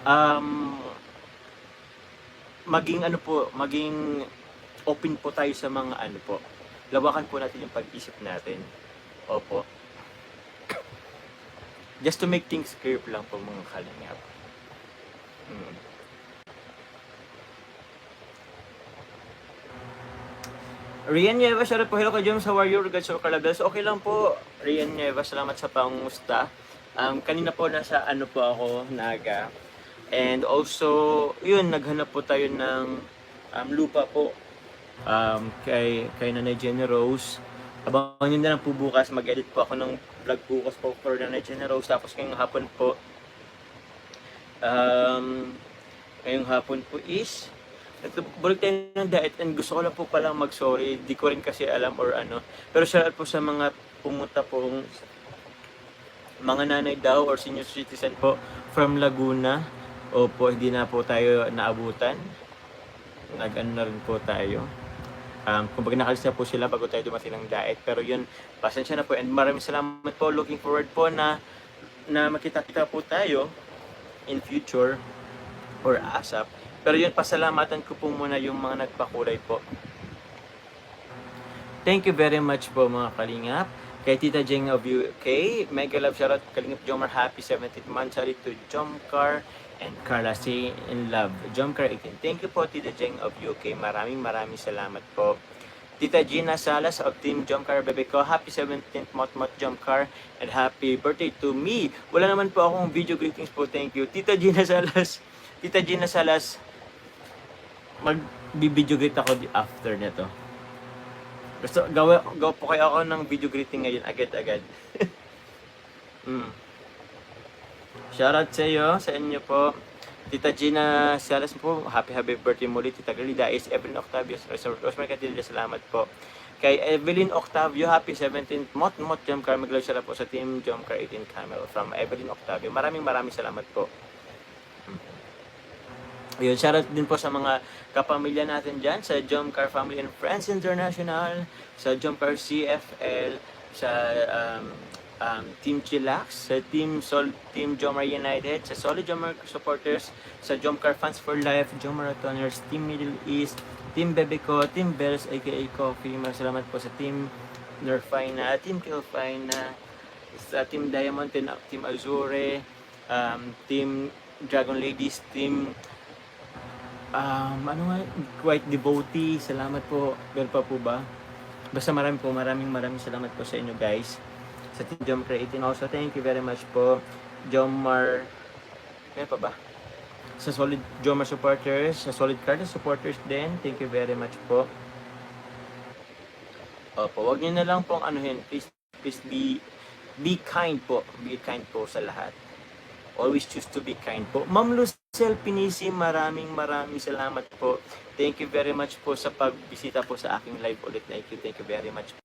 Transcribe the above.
um, maging ano po, maging open po tayo sa mga ano po. Lawakan po natin yung pag-isip natin. Opo. Just to make things clear lang po mga kalingap. Mm. Rian Nieva, shoutout po. Hello kay James, how are you? Regards to Calabas. Okay lang po. Rian Nieva, salamat sa pangusta. Kanina po nasa ano po ako, Naga. And also, yun, naghanap po tayo ng lupa po kay Nanay Jenny Rose. Abangan nyo na lang po bukas, mag-edit po ako ng vlog bukas po for Nanay Jenny Rose. Tapos ngayong hapon po is, balik tayo ng diet and gusto ko lang po palang mag-sorry. Di ko rin kasi alam or ano. Pero shoutout po sa mga pumunta pong mga nanay daw or senior citizen po from Laguna. Opo, hindi na po tayo naabutan. Nag-ano na rin po tayo. Kumbaga nakalis na po sila bago tayo dumating ng diet. Pero yun, pasensya na po and maraming salamat po. Looking forward po na makita-kita po tayo in future or ASAP. Pero yun, pasalamatan ko po muna yung mga nagpakulay po. Thank you very much po mga kalingap. Kay Tita Jeng of UK, mega love shoutout Kalingap Jomar, happy 17th month. Shoutout to Jomcar and Carla, say in love. Jomcar 18. Thank you po Tita Jeng of UK. Maraming salamat po. Tita Gina Salas of Team Jomcar Bebe ko, happy 17th Mot Jomcar and happy birthday to me. Wala naman po akong video greetings po. Thank you. Tita Gina Salas, mag-video greet ako after nito. Gusto, gawa po kayo ako ng video greeting ngayon, agad-agad. Shoutout sa inyo po. Tita Gina Salas po, happy birthday muli. Tita Galida is Evelyn Octavio, Rosemary Catilla, salamat po. Kay Evelyn Octavio, happy 17th Mot Jomcar, mag-love shoutout po sa Team Jomcar 18 Camel from Evelyn Octavio. Maraming salamat po. Ayun, shoutout din po sa mga kapamilya natin dyan, sa Jomcar Family and Friends International, sa Jomcar CFL, sa Team Chillax, sa Team Jomar United, sa Solid Jomar Supporters, sa Jomcar Fans for Life, Jomar Marathoners, Team Middle East, Team Bebeco, Team Bells, aka Coffee. Salamat po sa Team Nerfina, Team Kilfina, sa Team Diamond, Team Azure, Team Dragon Ladies, Team White Devotee, salamat po. Meron pa po ba? Basta maraming salamat po sa inyo guys. Sa Team Jomcar 18 also, thank you very much po. Jomar, meron pa ba? Sa Solid Jomar supporters, sa Solid Cardinals supporters din, thank you very much po. Opo, wag niyo na lang pong anuhin. Please be kind po. Be kind po sa lahat. Always choose to be kind po. Ma'am Lucel Pinisi, maraming salamat po. Thank you very much po sa pagbisita po sa aking live ulit. Thank you very much.